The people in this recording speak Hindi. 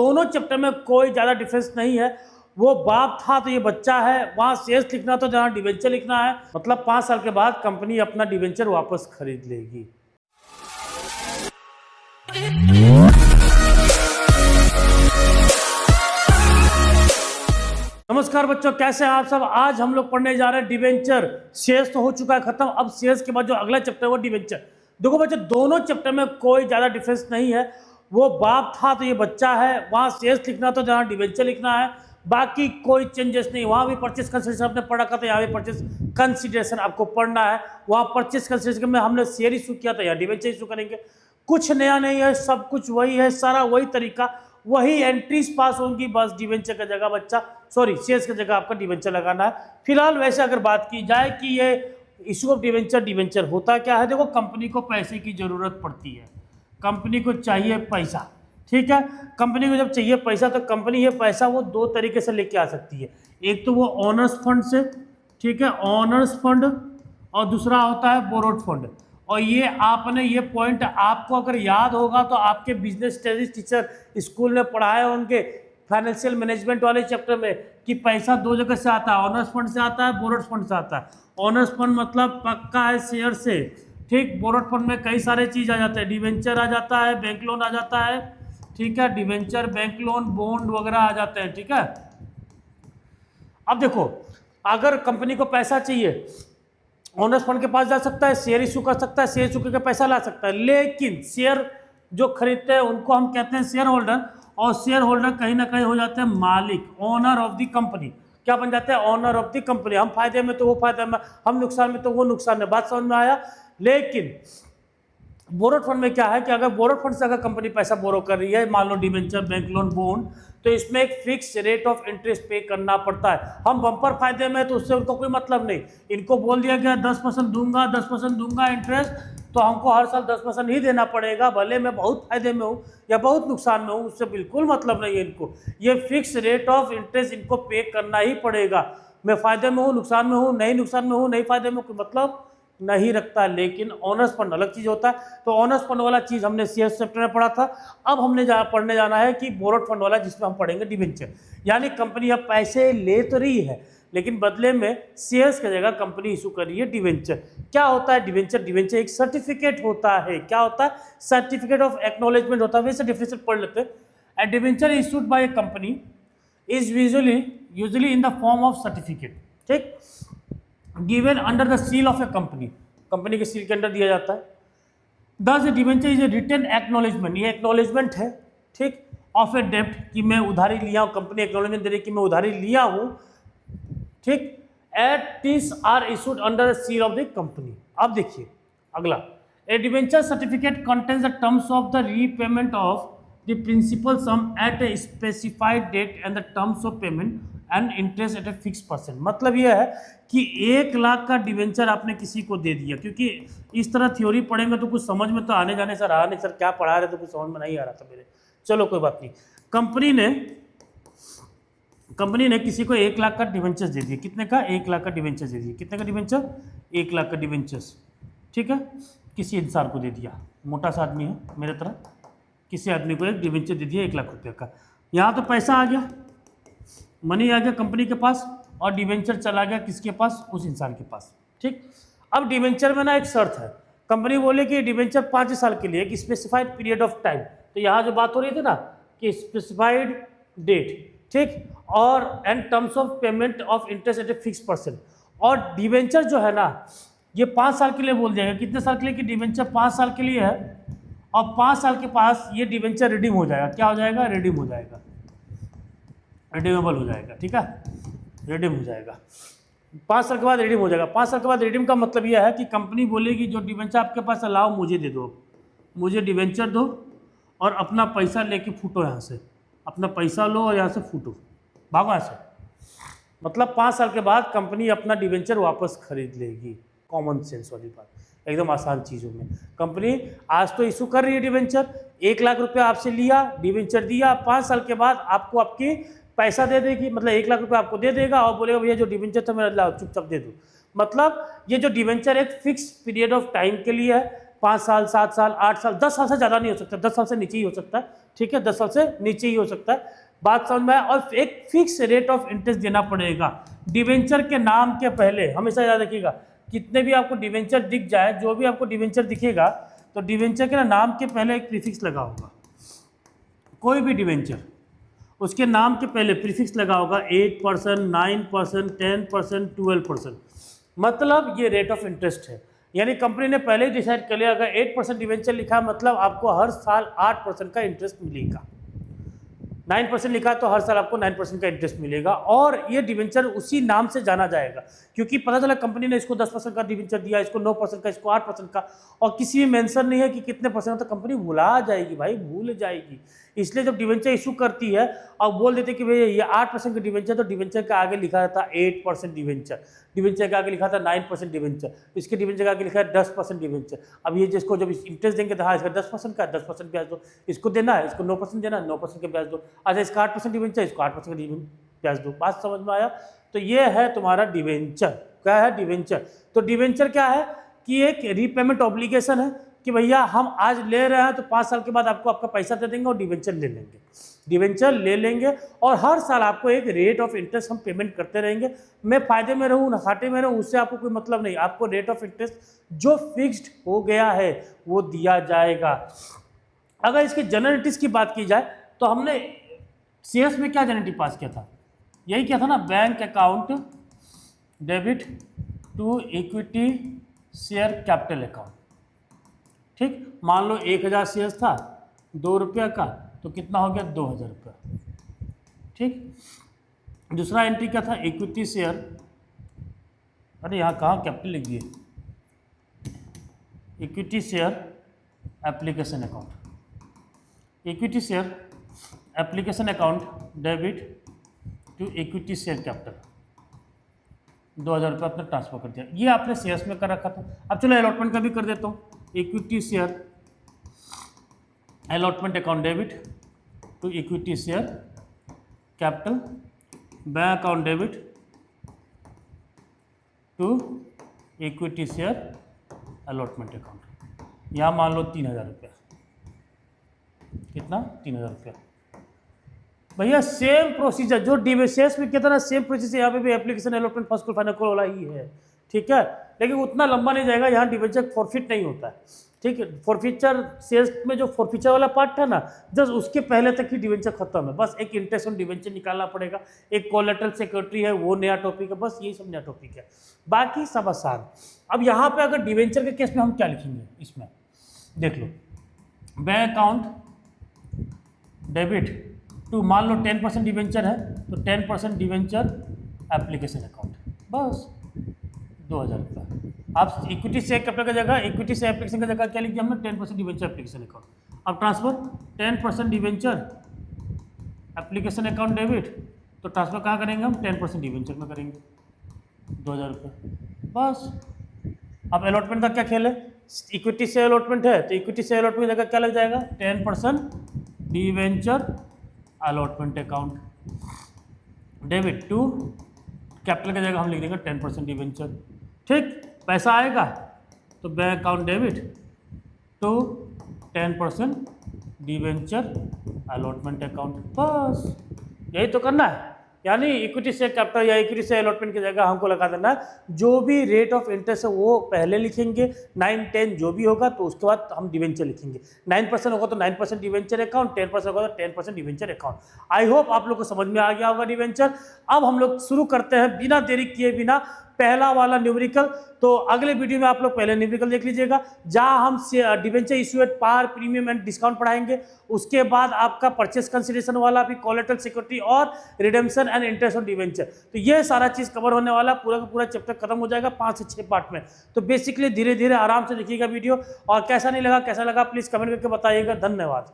दोनों चैप्टर में कोई ज़्यादा डिफरेंस नहीं है। वो बाप था तो ये बच्चा है, वहाँ शेयर्स लिखना तो जहाँ डिवेंचर लिखना है। मतलब 5 साल के बाद कंपनी अपना डिवेंचर वापस खरीद लेगी। नमस्कार बच्चों, कैसे हैं आप सब। आज हम लोग पढ़ने जा रहे हैं डिवेंचर। शेयर्स तो हो चुका है खत्म, अब शेयर्स के बाद जो अगला चैप्टर है वो डिवेंचर। देखो बच्चों, दोनों चैप्टर में कोई ज़्यादा डिफरेंस नहीं है। वो बाप था तो ये बच्चा है, वहाँ शेयर्स लिखना तो जहाँ डिवेंचर लिखना है। बाकी कोई चेंजेस नहीं। वहाँ भी परचेस कंसिडरेशन आपने पढ़ा था, यहाँ भी परचेस कंसिडरेशन आपको पढ़ना है। वहाँ परचेस कंसिडरेशन में हमने शेयर इशू किया था, यहाँ डिवेंचर इशू करेंगे। कुछ नया नहीं है, सब कुछ वही है, सारा वही तरीका, वही एंट्रीज पास होंगी। बस डिवेंचर की जगह शेयर्स की जगह आपका डिवेंचर लगाना है। फिलहाल वैसे अगर बात की जाए कि ये इशू ऑफ डिवेंचर होता क्या है, देखो कंपनी को पैसे की जरूरत पड़ती है, कंपनी को चाहिए पैसा, ठीक है। कंपनी को जब चाहिए पैसा तो कंपनी ये पैसा वो दो तरीके से लेके आ सकती है। एक तो वो ओनर्स फंड से, ठीक है, ओनर्स फंड, और दूसरा होता है बोरोड फंड। और ये आपने ये पॉइंट आपको अगर याद होगा तो आपके बिजनेस स्टडीज टीचर स्कूल में पढ़ाए होंगे फाइनेंशियल मैनेजमेंट वाले चैप्टर में कि पैसा दो जगह से आता है, ओनर्स फंड से आता है, बोरोड फंड से आता है। ओनर्स फंड मतलब पक्का है शेयर से, ठीक। बोरोड फंड में कई सारे चीज आ जाते हैं, डिवेंचर आ जाता है, बैंक लोन आ जाता है, ठीक है, डिवेंचर, बैंक लोन, बॉन्ड वगैरह आ जाते हैं, ठीक है। अब देखो, अगर कंपनी को पैसा चाहिए, ओनर्स फंड के पास जा सकता है, शेयर इशू कर सकता है, शेयर इशू करके पैसा ला सकता है। लेकिन शेयर जो खरीदते हैं उनको हम कहते हैं शेयर होल्डर, और शेयर होल्डर कहीं ना कहीं हो जाते हैं मालिक, ओनर ऑफ द कंपनी। क्या बन जाते हैं? Owner of the company. हम फायदे में तो वो फायदे में, हम नुकसान में तो वो नुकसान में। बात समझ में आया। लेकिन बोरोड फंड में क्या है कि अगर बोरोड फंड से अगर कंपनी पैसा बोरो कर रही है, मान लो डिवेंचर, बैंक लोन, बॉन्ड, तो इसमें एक फिक्स रेट ऑफ इंटरेस्ट पे करना पड़ता है। हम बम्पर फायदे में तो उससे उनको कोई मतलब नहीं। इनको बोल दिया गया 10% दूंगा, 10% दूंगा इंटरेस्ट, तो हमको हर साल 10% ही देना पड़ेगा, भले मैं बहुत फायदे में हूँ या बहुत नुकसान में हूँ, उससे बिल्कुल मतलब नहीं है इनको। ये फिक्स रेट ऑफ इंटरेस्ट इनको पे करना ही पड़ेगा। मैं फायदे में हूँ, नुकसान में हूँ, नहीं नुकसान में हूँ, नहीं फायदे में, कोई मतलब नहीं रखता। लेकिन ऑनर्स फंड अलग चीज होता है। तो ऑनर्स फंड वाला चीज हमने शेयर चैप्टर में पढ़ा था। अब हमने पढ़ने जाना है कि बोरोड फंड वाला, जिसमें हम पढ़ेंगे डिवेंचर। यानी कंपनी अब पैसे ले तो रही है, लेकिन बदले में शेयर्स की जगह कंपनी इशू कर रही है डिवेंचर। क्या होता है डिवेंचर? डिवेंचर एक सर्टिफिकेट होता है। क्या होता है? सर्टिफिकेट ऑफ एक्नॉलेजमेंट होता है। वैसे डेफिनेशन पढ़ लेते हैं। A debenture issued by a company is usually in the form of certificate, ठीक, given under the seal of a company. Company के सील के अंडर दिया जाता है। Thus a debenture is a written acknowledgement, ये एक्नॉलेजमेंट है, ठीक, ऑफ ए डेप्ट, कि मैं उधारी लिया हूँ। कंपनी एक्नॉलेजमेंट दे रही कि मैं उधारी लिया हूँ, ठीक। At this are issued under seal of the company. अब देखिए अगला, a debenture certificate contains the terms of the repayment of the principal sum at a specified date and the terms of payment and interest at a fix percent. मतलब यह है कि 1 लाख का डिवेंचर आपने किसी को दे दिया, क्योंकि इस तरह थ्योरी पढ़ेंगे तो कुछ समझ में तो आने जाने से रहा नहीं। सर क्या पढ़ा रहे तो कुछ समझ में नहीं आ रहा था मेरे। चलो कोई बात नहीं। कंपनी ने किसी को 1 लाख का डिवेंचर दे दिया। कितने का? 1 लाख का डिवेंचर दे दिया। कितने का डिवेंचर? 1 लाख का डिवेंचर्स, ठीक है। किसी इंसान को दे दिया, मोटा सा आदमी है मेरे तरह, किसी आदमी को एक डिवेंचर दे दिया 1 लाख रुपये का। यहाँ तो पैसा आ गया, मनी आ गया कंपनी के पास, और डिवेंचर चला गया किसके पास? उस इंसान के पास, ठीक। अब डिवेंचर में ना एक शर्त है। कंपनी बोले कि डिवेंचर 5 साल के लिए, एक स्पेसिफाइड पीरियड ऑफ टाइम। तो यहाँ जो बात हो रही थी ना कि स्पेसिफाइड डेट, ठीक, और and terms of payment of interest at a fix percent. और डिवेंचर जो है ना ये 5 साल के लिए बोल दिया गया। कितने साल के लिए? कि डिवेंचर 5 साल के लिए है, और 5 साल के पास ये डिवेंचर रिडीम हो जाएगा। क्या हो जाएगा? रिडीम हो जाएगा, रिडीमेबल हो जाएगा, ठीक है, रिडीम हो जाएगा। 5 साल के बाद रिडीम हो जाएगा। 5 साल के बाद रिडीम का मतलब यह है कि कंपनी बोलेगी जो डिवेंचर आपके पास है लाओ मुझे दे दो, मुझे डिवेंचर दो, और अपना पैसा लेके फूटो यहाँ से, अपना पैसा लो और यहाँ से फूटो, भागो यहाँ से। मतलब 5 साल के बाद कंपनी अपना डिवेंचर वापस खरीद लेगी। कॉमन सेंस वाली बात, एकदम आसान चीज़ों में। कंपनी आज तो इशू कर रही है डिवेंचर, 1 लाख रुपये आपसे लिया, डिवेंचर दिया, 5 साल के बाद आपको आपकी पैसा दे देगी। मतलब 1 लाख रुपये आपको दे देगा और बोलेगा भैया जो डिवेंचर था मेरा लाओ चुपचाप दे दो। मतलब ये जो डिवेंचर एक फिक्स पीरियड ऑफ टाइम के लिए है, 5 साल, 7 साल, 8 साल, 10 साल से ज़्यादा नहीं हो सकता, 10 साल से नीचे ही हो सकता है। ठीक है, 10 साल से नीचे ही हो सकता है। बात समझ में आया। और एक फिक्स रेट ऑफ इंटरेस्ट देना पड़ेगा डिवेंचर के नाम के पहले, हमेशा याद रखिएगा। कितने भी आपको डिवेंचर दिख जाए, जो भी आपको डिवेंचर दिखेगा तो डिवेंचर के नाम के पहले एक प्रीफिक्स लगा होगा। कोई भी डिवेंचर उसके नाम के पहले प्रीफिक्स लगा होगा, 8%, 9%, 10%, 12%, मतलब ये रेट ऑफ इंटरेस्ट है। यानी कंपनी ने पहले ही डिसाइड कर लिया, अगर 8% डिवेंचर लिखा मतलब आपको हर साल 8% का इंटरेस्ट मिलेगा। 9% लिखा तो हर साल आपको 9% का इंटरेस्ट मिलेगा, और ये डिवेंचर उसी नाम से जाना जाएगा, क्योंकि पता चला कंपनी ने इसको 10% का डिवेंचर दिया, इसको 9% का, इसको 8% का, और किसी में मेंशन नहीं है कि कितने परसेंट, तो कंपनी भुला जाएगी भाई, भूल जाएगी। इसलिए जब डिवेंचर इशू करती है और बोल देते कि भैया ये 8% का डिवेंचर, तो डिवेंचर के आगे लिखा था 8% डिवेंचर, डिवेंचर के आगे लिखा था 9% डिवेंचर, इसके डिवेंचर के आगे लिखा है 10% डिवेंचर। अब ये जिसको जब इंटरेस्ट देंगे तो हाँ इसका 10% का 10% ब्याज दो, इसको देना है, इसको 9% देना है, 9% का ब्याज दो। अच्छा, इसका 8% डिवेंचर, इसको 8% का ब्याज दो। बात समझ में आया? तो ये है तुम्हारा डिवेंचर। क्या है डिवेंचर? तो डिवेंचर क्या है कि एक रीपेमेंट ऑब्लिगेशन है कि भैया हम आज ले रहे हैं तो 5 साल के बाद आपको आपका पैसा दे देंगे और डिवेंचर ले लेंगे, डिवेंचर ले लेंगे, और हर साल आपको एक रेट ऑफ इंटरेस्ट हम पेमेंट करते रहेंगे। मैं फायदे में रहूँ ना घाटे में रहूँ, उससे आपको कोई मतलब नहीं, आपको रेट ऑफ इंटरेस्ट जो फिक्स्ड हो गया है वो दिया जाएगा। अगर इसकी जनरलिटीज की बात की जाए तो हमने शेयर्स में क्या जनरलिटी पास किया था? यही किया था ना, bank account debit to equity share capital account. ठीक, मान लो 1000 शेयर्स था, 2 रुपये का, तो कितना हो गया? 2000 रुपये। ठीक, दूसरा एंट्री क्या था? इक्विटी शेयर, अरे यहाँ कहाँ कैपिटल लिख दिए, equity share application account, equity share application account debit to equity share capital, 2000 रुपये आपने ट्रांसफर कर दिया। ये आपने शेयर्स में कर रखा था। अब चलो अलॉटमेंट का भी कर देता हूँ, equity share allotment account debit to equity share capital, bank account debit to equity share allotment account. यहाँ मान लो 3000 रुपया, कितना? 3000 रुपया। भैया सेम प्रोसीजर जो डिवेसेस में किया था ना, सेम प्रोसीजर यहाँ पे भी application allotment first call final call वाला ही है। ठीक है, लेकिन उतना लंबा नहीं जाएगा, यहाँ डिवेंचर फॉरफिट नहीं होता है। ठीक है, फॉरफिचर सेल्स में जो फॉरफिचर वाला पार्ट था ना, जस्ट उसके पहले तक ही डिवेंचर खत्म है। बस एक इंटरेस्ट ऑन डिवेंचर निकालना पड़ेगा, एक कोलेटरल सिक्योरिटी है वो नया टॉपिक है, बस यही सब नया टॉपिक है, बाकी सब आसान। अब यहाँ पे अगर डिवेंचर के केस में हम क्या लिखेंगे, इसमें देख लो, बैंक अकाउंट डेबिट टू, मान लो 10% डिवेंचर है तो 10% डिवेंचर एप्लीकेशन अकाउंट, बस 2000 रुपये। आप इक्विटी शेयर कैपिटल की जगह, इक्विटी शेयर एप्लीकेशन की जगह क्या लिख दिया हमने? 10% डिवेंचर एप्लीकेशन अकाउंट। अब transfer 10% debenture application account debit, तो ट्रांसफर कहाँ करेंगे हम? 10% डिवेंचर में करेंगे, 2000 रुपये, बस। अब अलॉटमेंट का क्या खेल है? इक्विटी शेयर अलॉटमेंट है तो इक्विटी शेयर अलॉटमेंट की जगह क्या लग जाएगा? 10% debenture allotment account debit to capital की जगह हम लिख देंगे 10% डिवेंचर। ठीक, पैसा आएगा तो bank account debit to 10% debenture allotment account, बस यही तो करना है। यानी इक्विटी शेयर कैपिटल या इक्विटी शेयर अलॉटमेंट की जगह हमको लगा देना है जो भी रेट ऑफ इंटरेस्ट है वो पहले लिखेंगे, 9-10 जो भी होगा तो उसके बाद हम डिवेंचर लिखेंगे। 9% होगा तो 9% डिवेंचर अकाउंट, 10% होगा तो 10% डिवेंचर अकाउंट। आई होप आप लोग को समझ में आ गया होगा डिवेंचर। अब हम लोग शुरू करते हैं बिना देरी किए बिना पहला वाला न्यूमेरिकल। तो अगले वीडियो में आप लोग पहले न्यूमेरिकल देख लीजिएगा, जहां हम debenture issue at par, premium and discount पढ़ाएंगे। उसके बाद आपका परचेस कंसिडरेशन वाला भी, कोलेटरल सिक्योरिटी और redemption and interest on debenture. तो ये सारा चीज़ कवर होने वाला, पूरा का पूरा चैप्टर खत्म हो जाएगा 5 से 6 पार्ट में। तो बेसिकली धीरे धीरे आराम से देखिएगा वीडियो, और कैसा नहीं लगा, कैसा लगा प्लीज़ कमेंट करके बताइएगा। धन्यवाद।